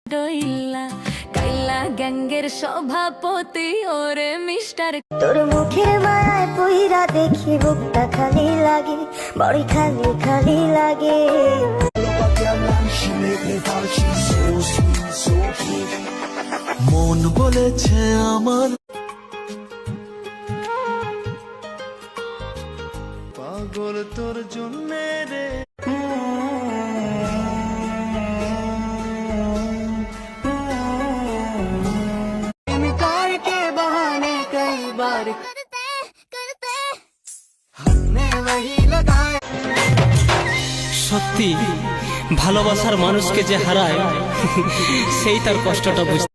ডইলা কাইলা গ্যাঙ্গের সভাপতি ওরে মিস্টার। তোর মুখের মায়ায় পইরা দেখি বুকটা খালি লাগে, বড়ি খালি খালি লাগে। মন বলেছে আমার পাগল তোর জন্যে রে। के बहाने कई बार हमने वही लगाए। সত্যি ভালোবাসার মানুষকে যে হারায় সেই তার কষ্টটা বুঝতে